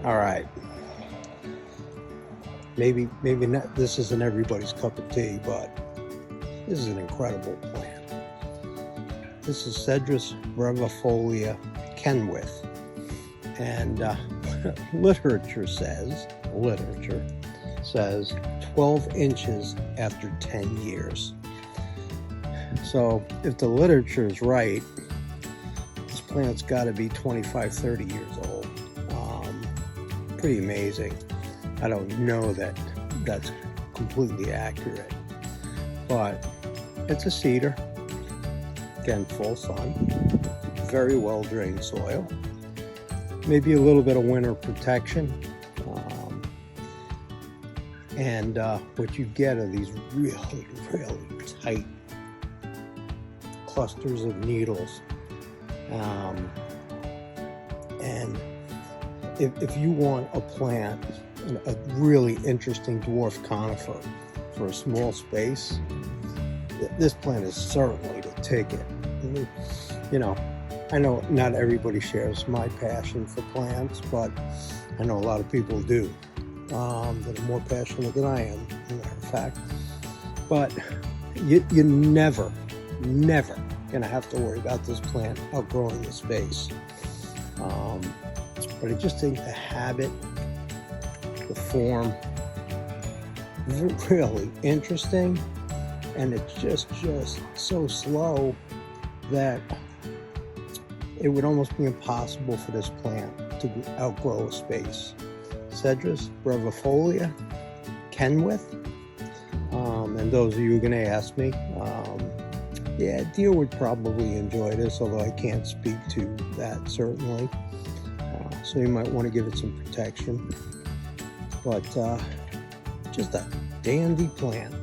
All right. Maybe not, this isn't everybody's cup of tea, but this is an incredible plant. This is Cedrus brevifolia Kenwith, and literature says 12 inches after 10 years. So if the literature is right, this plant's got to be 25-30 years old. Pretty amazing. I don't know that that's completely accurate, but it's a cedar. Again, full sun, very well drained soil, maybe a little bit of winter protection, and what you get are these really tight clusters of needles. And if you want a plant, a really interesting dwarf conifer for a small space, this plant is certainly the ticket. You know, I know not everybody shares my passion for plants, but I know a lot of people do that are more passionate than I am, as a matter of fact. But you're never gonna have to worry about this plant outgrowing the space. But I just think the habit, the form, really interesting, and it's just so slow that it would almost be impossible for this plant to outgrow a space. Cedrus brevifolia Kenwith, and those of you who are going to ask me, yeah, deer would probably enjoy this, although I can't speak to that certainly. So you might want to give it some protection, but just a dandy plant.